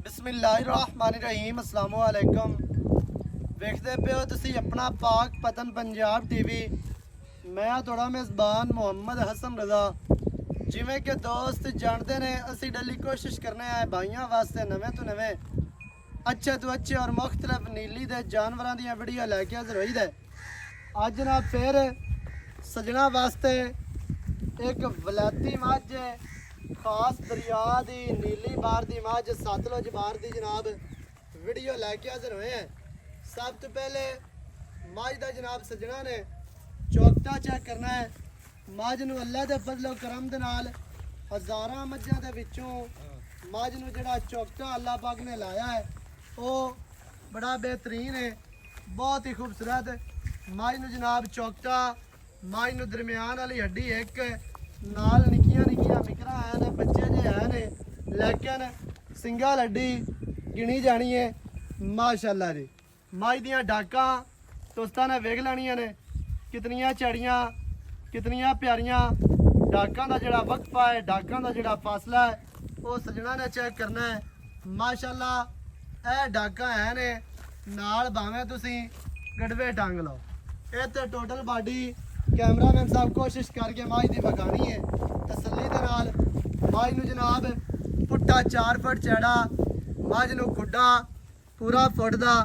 बिस्मिल्लाहिर्रहमानिर्रहीम अस्सलाम वालेकुम। वेखते पे हो तुसी अपना पाक पतन पंजाब टीवी। मैं थोड़ा मेज़बान मुहम्मद हसन रज़ा। जिमें कि दोस्त जानते ने असी डेली कोशिश करने आए भाइयों वास्ते नवे तो नवे अच्छे तो अच्छे और मुख्तलिफ नीली दे जानवरों दी वीडियो लैके हाज़र होई दे। अज ना फिर सजना वास्ते एक वलैती मझ खास दरिया दी नीली बार दी मझ सतलुज बार दी जनाब वीडियो लैके हाज़र हुए हैं। सब तो पहले मझ का जनाब सजना ने चौकटा चेक करना है। मझ नूं अल्लाह दे फजलो करम दे नाल हज़ारां मझां दे विचों मझ नूं जिहड़ा चौकटा अल्लाह पाक ने लाया है वो बड़ा बेहतरीन है, बहुत ही खूबसूरत। मझ नूं जनाब चौकटा, मझ नूं दरम्यान वाली हड्डी एक नाल निक्कियां निक्कियां मिकरा है ने बच्चे जे है ने, लेकिन सिंगल हड्डी गिनी जानी है माशाअल्लाह जी। मझ दियां डाकां दोस्तां ने वेख लैनियां ने कितनियां चढ़ियां कितनियां प्यारियां। डाकां दा जिहड़ा वक्फा है, डाकां दा जिहड़ा फासला है वो सजना ने चेक करना है माशाअल्लाह। ए डाकां है ने नाल भावें तुसी गड़वे टंग लो। ये तो टोटल बाडी कैमरामैन साहब कोशिश करके मझ दी विखानी है तसल्ली दे नाल। मझ नूं जनाब पुट्टा 4 फुट चौड़ा, मझ नूं खुड्डा पूरा फुट दा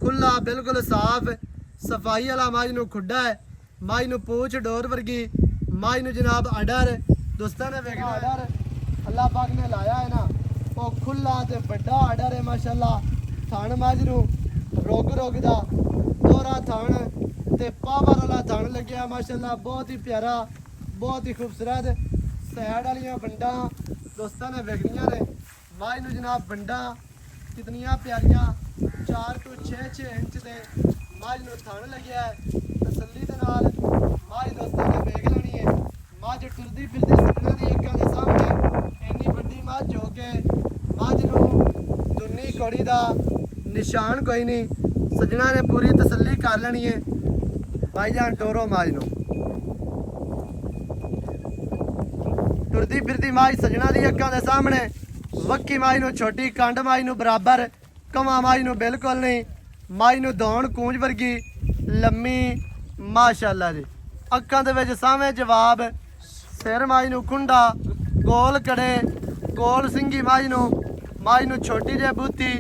खुला बिल्कुल साफ सफाई वाला मझ नूं खुड्डा है। मझ नूं पूछ डोर वर्गी, मझ नूं जनाब अडर दोस्तां ने वेखना अडर अल्लाह पाक ने लाया है ना वो खुला ते बड़ा अडर है माशाअल्लाह। थण मझ नूं रोग रोग दा दोहरा थण ते पावर वाला थण लग्या माशाअल्लाह, बहुत ही प्यारा बहुत ही खूबसूरत। सैड वालियां बंडा दोस्तां ने वेखनियां ने। मझ नूं जनाब बंडा कितनियां प्यारियां 4 to 6 इंच दे मझ नूं थण लग्या है तसल्ली दे नाल। मझ दोस्तां ने वेख लेनी है। मझ टुरदी फिरदी सजना दी अक्खां दे सामने इन्नी बड़ी मझ हो के मझ नूं दुन्नी कौड़ी दा निशान कोई नहीं, सजना ने पूरी तसल्ली कर लेनी है। भाईजान टोरो मझ नूं टुरदी फिरदी मझ सजना दी अक्खां दे सामने, वक्की मझ नूं छोटी, कंड मझ नूं बराबर, कमा मझ नूं बिल्कुल नहीं। मझ नूं दौण कूंज वर्गी लम्मी माशाअल्लाह जी। अक्खां दे विच सावें जवाब, सिर मझ नूं खुंडा, गोल कड़े, गोल सिंगी मझ नूं छोटी जे बूथी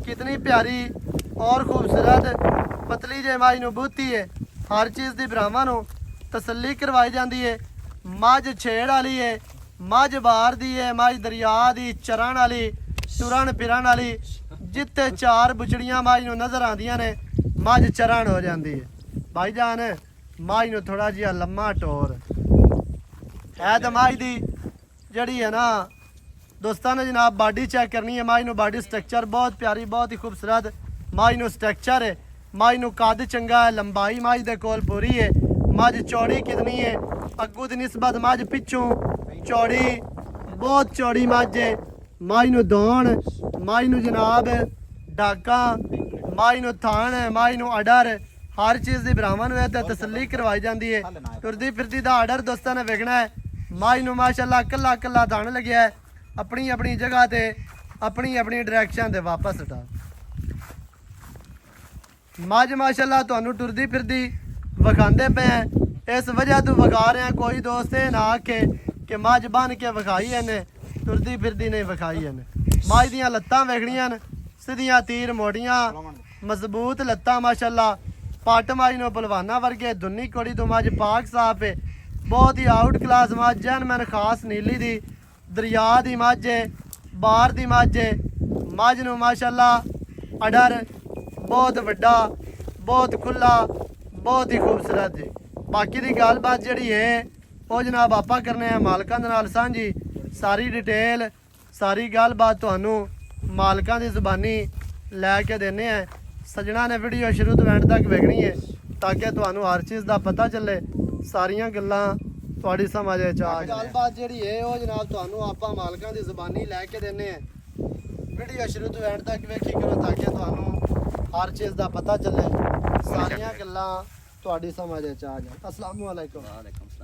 कितनी प्यारी और खूबसूरत पतली जे मझ नूं बूथी है। हर चीज़ की भरावां नूं तसल्ली करवाई जाती है। मझ छेड़ वाली है, मझ बाहर दी है, मझ दरिया दी चरण वाली टुरन फिरन वाली। जिते 4 बुचड़ियां मझ नूं नज़र आंदियां ने मझ चरण हो जाती है। भाईजान मझ नूं थोड़ा जिहा लम्मा टोर है तो मझ दी जड़ी है ना दोस्तों ने जनाब बॉडी चेक करनी है। मझ नूं बॉडी स्ट्रक्चर बहुत प्यारी बहुत ही खूबसूरत मझ नूं स्ट्रक्चर है। मझ नूं कद चंगा है, लंबाई मझ दे कोल पूरी है। मझ चौड़ी कितनी है अग्गू दी निस्बत मझ पिछों चौड़ी बहुत चौड़ी मझ है। मझ नूं दौण, मझ नूं जनाब डाका, मझ नूं थान, मझ नूं अडर हर चीज़ की भरावां नूं ते तसल्ली करवाई जाती है। टुरदी फिरदी दा अडर दोस्तों ने वेखना है। मझ नूं माशाअल्लाह कल्ला कल्ला थण लग्या है, अपनी अपनी जगह ते अपनी अपनी डायरैक्शन ते वापस हटा। मझ माशाअल्लाह तुहानूं टुरदी फिरदी विखांदे पे हैं, इस वजह तो विखा रहे हैं। कोई दोस्त ये ना आखे कि मझ बन के विखाई इन्हें, टुरदी फिरदी नहीं विखाई इन्हें। मझ दियां लत्तां वेखनियां न सीधियां तीर मोड़ियां मजबूत लत्तां माशाअल्लाह। पट मझ नूं पलवाना वर्गे दुन्नी कोड़ी तो मझ पाक साफ है, बहुत ही आउट क्लास मझ जैनमैन खास नीली दी दरिया दी मझ है, बाहर दी मझ है। मझ नूं माशाअल्लाह अडर बहुत वड्डा बहुत खुला बहुत ही खूबसूरत जी। बाकी दी गलबात जिहड़ी है वो जनाब आपां करने हैं मालकां दे नाल सांझी। सारी डिटेल सारी गलबात तुहानूं मालकां दी ज़ुबानी लैके देने हैं। सजना ने वीडियो शुरू तो एंड तक वेखनी है ताकि तुहानूं हर चीज़ का पता चले, सारियां गल्लां तुहाडी समझ च आ जाए। गलबात जिहड़ी है वो जनाब तुहानूं आपां मालकां दी ज़ुबानी लैके देने हैं। वीडियो शुरू तो एंड तक वेखी करो ताकि तुहानूं हर चीज़ का पता चले, सारियां गल्लां तुहाडी समझ च आ जाए। अस्सलाम वालेकुम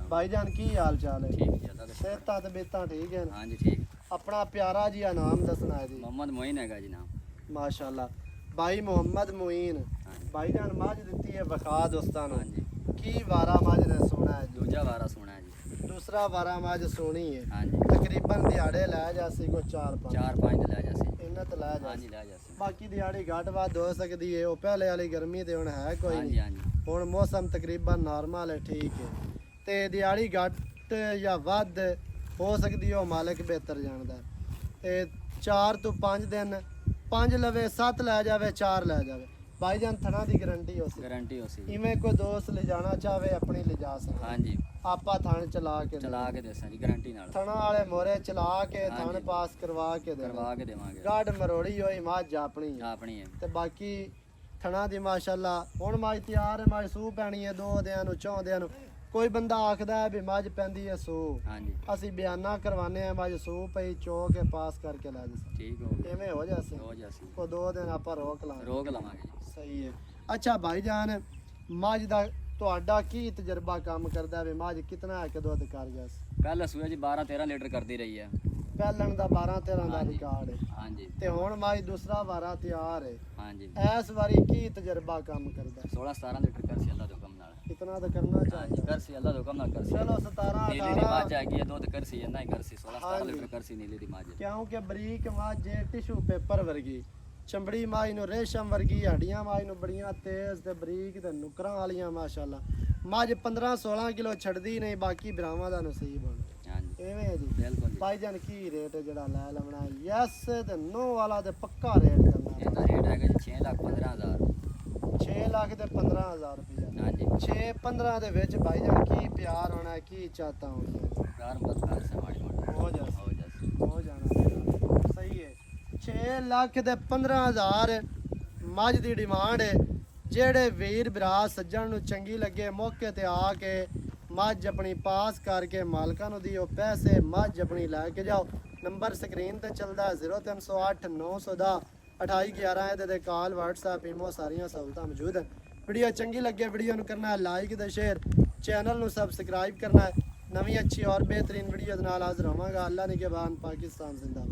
भाईजान, की हाल चाल है? ठीक है, सेहतां ते बेतां ठीक है? हाँ जी ठीक। ਆਪਣਾ ਪਿਆਰਾ ਜੀ ਨਾਮ ਦੱਸਣਾ ਹੈ ਜੀ। ਮੁਹੰਮਦ ਮੋਇਨ ਹੈਗਾ ਜੀ ਨਾਮ। ਮਾਸ਼ਾਅੱਲਾ ਭਾਈ ਮੁਹੰਮਦ ਮੋਇਨ। ਹਾਂਜੀ ਭਾਈ ਜਾਨ ਮੱਝ ਦਿੱਤੀ ਹੈ ਵਿਖਾ ਦੋਸਤਾਂ ਨੂੰ। ਹਾਂਜੀ ਕੀ ਵਾਰਾ ਮੱਝ ਨੇ ਸੋਣਾ ਹੈ ਜੀ? ਦੂਜਾ ਵਾਰਾ ਸੋਣਾ ਹੈ ਜੀ। ਦੂਸਰਾ ਵਾਰਾ ਮੱਝ ਸੋਣੀ ਹੈ। ਹਾਂਜੀ ਤਕਰੀਬਨ ਦਿਹਾੜੇ ਲੈ ਜਾਸੀ ਕੋ 4-5 4-5 ਤੇ ਲੈ ਜਾਸੀ। ਇਹਨਾਂ ਤੇ ਲੈ ਹਾਂਜੀ ਜਾਸੀ। ਲੈ ਜਾਸੀ। ਬਾਕੀ ਦਿਹਾੜੀ ਘੱਟ ਵੱਧ ਹੋ ਸਕਦੀ ਹੈ। ਉਹ ਪਹਿਲੇ ਵਾਲੀ ਗਰਮੀ ਤੇ ਹੁਣ ਹੈ ਕੋਈ ਹਾਂਜੀ ਨਹੀਂ। ਹਾਂਜੀ ਹੁਣ ਮੌਸਮ ਤਕਰੀਬਨ ਨਾਰਮਲ ਹੈ, ਠੀਕ ਹੈ। ਤੇ ਦਿਹਾੜੀ ਘੱਟ ਜਾਂ ਵੱਧ ਹੋ ਸਕਦੀ ਹੈ, ਉਹ ਮਾਲਕ ਬਿਹਤਰ ਜਾਣਦਾ ਹੈ। ਤੇ 4 ਤੋਂ 5 ਦਿਨ 5 ਲਵੇ 7 ਲੈ ਜਾਵੇ 4 ਲੈ ਜਾਵੇ ਭਾਈ ਜਾਨ ਥਣਾ ਦੀ ਗਾਰੰਟੀ ਹੋ ਸੀ। ਗਾਰੰਟੀ ਹੋ ਸੀ। ਇਵੇਂ ਕੋਈ ਦੋਸਤ ਲਿਜਾਣਾ ਚਾਹਵੇ ਆਪਣੀ ਲਿਜਾ ਸਕਦਾ। ਹਾਂਜੀ ਆਪਾਂ ਥਣ ਚਲਾ ਕੇ ਚਲਾ ਕੇ ਦੇਸਾਂ ਜੀ ਗਾਰੰਟੀ ਨਾਲ। ਥਣਾ ਵਾਲੇ ਮੋਰੇ ਚਲਾ ਕੇ ਥਣ ਹਾਂਜੀ। ਪਾਸ ਕਰਵਾ ਕੇ ਦੇ ਕਰਵਾ ਕੇ ਦੇਵਾਂਗੇ। ਗਾਡ ਮਰੋੜੀ ਹੋਈ ਮੱਝ ਆਪਣੀ ਹੈ। ਆਪਣੀ ਹੈ। ਤੇ ਬਾਕੀ ਥਣਾ ਦੀ ਮਾਸ਼ਾਅੱਲਾ ਹੁਣ ਮੱਝ ਤਿਆਰ ਹੈ। ਮੱਝ ਸੂ ਪੈਣੀ ਹੈ 2 ਦਿਨਾਂ ਨੂੰ 4 ਦਿਨਾਂ ਨੂੰ। ਕੋਈ ਬੰਦਾ ਆਖਦਾ ਹੈ ਵੀ ਮੱਝ ਪੈਂਦੀ ਹੈ ਸੂ, ਹਾਂਜੀ ਅਸੀਂ ਬਿਆਨਾ ਕਰਵਾਨੇ ਆ ਮੱਝ ਸੂ ਪਈ ਚੋ ਕੇ ਪਾਸ ਕਰਕੇ ਲੈ ਜਾ। ਠੀਕ ਹੋ ਗਿਆ। ਐਵੇਂ ਹੋ ਜਾਸੇ ਹੋ ਜਾਸੀ। ਕੋ 2 ਦਿਨ ਆਪਾਂ ਰੋਕ ਲਾਂਗੇ। ਰੋਕ ਲਵਾਂਗੇ ਜੀ। ਸਹੀ ਹੈ। ਅੱਛਾ ਭਾਈ ਜਾਨ ਮੱਝ ਦਾ ਤੁਹਾਡਾ ਕੀ ਤਜਰਬਾ ਕੰਮ ਕਰਦਾ ਵੀ ਮੱਝ ਕਿਤਨਾ ਹੈ ਕਿ ਦੁੱਧ ਕਰ ਗਿਆ ਸੀ? ਪਹਿਲਾਂ ਸੂਆ ਜੀ 12-13 ਲੀਟਰ ਕਰਦੀ ਰਹੀ ਹੈ। ਪਹਿਲਣ ਦਾ 12-13 ਦਾ ਹਾਂਜੀ। ਰਿਕਾਰਡ ਹੈ ਹਾਂਜੀ ਤੇ ਹੁਣ ਮੱਝ ਦੂਸਰਾ ਵਾਰਾ ਤਿਆਰ ਹੈ। ਹਾਂਜੀ ਇਸ ਵਾਰੀ ਕੀ ਤਜਰਬਾ ਕੰਮ ਕਰਦਾ? 16-17 ਲੀਟਰ ਕਰ ਸੀ ਅੱਲਾ ਦੇ ਹੁਕਮ ਨਾਲ। ਇਤਨਾ ਤਾਂ ਕਰਨਾ ਹਾਂਜੀ ਚਾਹੀਦਾ। ਕਰ ਸੀ ਅੱਲਾ ਦੇ ਹੁਕਮ ਨਾਲ ਕਰ ਸੀ। ਚਲੋ 17 ਨੀਲੀ ਦੀ 18 ਮੱਝ ਹੈਗੀ ਹੈ ਦੁੱਧ ਕਰ ਸੀ ਇੰਨਾ ਹੀ ਕਰ ਸੀ 16-17 ਹਾਂਜੀ। ਲੀਟਰ ਕਰ ਸੀ ਨੀਲੀ ਦੀ ਮੱਝ। ਕਿਉਂਕਿ ਬਰੀਕ ਮੱਝ ਹੈ ਟਿਸ਼ੂ ਪੇਪਰ ਵਰਗੀ, ਚਮੜੀ ਮੱਝ ਨੂੰ ਰੇਸ਼ਮ ਵਰਗੀ, ਹੱਡੀਆਂ ਮੱਝ ਨੂੰ ਬੜੀਆਂ ਤੇਜ਼ ਤੇ ਬਰੀਕ ਤੇ ਨੁਕਰਾਂ ਵਾਲੀਆਂ ਮਾਸ਼ਾਅੱਲਾ। ਮੱਝ 15-16 ਕਿਲੋ ਛੱਡਦੀ ਨਹੀਂ, ਬਾਕੀ ਬਰਾਵਾਂ ਦਾ ਨਸੀਬ ਹੋਣਾ। ਹਾਂਜੀ ਐਵੇਂ ਹੈ ਜੀ। ਬਿਲਕੁਲ ਜੀ। ਭਾਈ ਜਾਨ ਕੀ ਰੇਟ ਹੈ ਜਿਹੜਾ ਲੈ ਲਵਣਾ? ਯੈਸ ਤੇ ਨੋ ਵਾਲਾ ਤੇ ਪੱਕਾ ਰੇਟ ਕਰਨਾ। ਇਹਦਾ ਰੇਟ ਹੈਗਾ ਜੀ 6,15,000। 6 ਲੱਖ ਤੇ 15,000 ਰੁਪਇਆ। ਹਾਂਜੀ 6-15 ਦੇ ਵਿੱਚ ਭਾਈ ਜਾਨ ਕੀ ਪਿਆਰ ਹੋਣਾ, ਕੀ ਚਾਹਤਾ ਹੋਣੀ? ਕਾਰ ਬਸ ਕਾਰ ਸੇ ਮਾੜੀ ਮੋਟੀ ਹੋ ਜਾ ਹੋ ਜਾਸੀ। ਹੋ ਜਾਣਾ ਸਹੀ ਹੈ। 6 ਲੱਖ ਤੇ 15,000 ਮੱਝ ਦੀ ਡਿਮਾਂਡ ਹੈ। ਜਿਹੜੇ ਵੀਰ ਭਰਾ ਸੱਜਣ ਨੂੰ ਚੰਗੀ ਲੱਗੇ ਮੌਕੇ ਤੇ ਆ ਕੇ ਮੱਝ ਆਪਣੀ ਪਾਸ ਕਰਕੇ ਮਾਲਕਾਂ ਨੂੰ ਦਿਓ ਪੈਸੇ, ਮੱਝ ਆਪਣੀ ਲੈ ਕੇ ਜਾਓ। ਨੰਬਰ ਸਕਰੀਨ ਤੇ ਚੱਲਦਾ 0308 910 2811। ਇਹਦੇ ਤੇ ਕਾਲ WhatsApp ਈਮੋ ਸਾਰੀਆਂ ਸਹੂਲਤਾਂ ਮੌਜੂਦ ਹਨ। ਵੀਡੀਓ ਚੰਗੀ ਲੱਗੇ ਵੀਡੀਓ ਨੂੰ ਕਰਨਾ ਹੈ ਲਾਈਕ ਤੇ ਸ਼ੇਅਰ, ਚੈਨਲ ਨੂੰ ਸਬਸਕ੍ਰਾਈਬ ਕਰਨਾ ਹੈ। ਨਵੀਂ ਅੱਛੀ ਔਰ ਬਿਹਤਰੀਨ ਵੀਡੀਓ ਦੇ ਨਾਲ ਹਾਜ਼ਰ ਹੋਵਾਂਗਾ। ਅੱਲਾ ਨਿਗਹਿਬਾਨ, ਪਾਕਿਸਤਾਨ ਜ਼ਿੰਦਾਬਾਦ।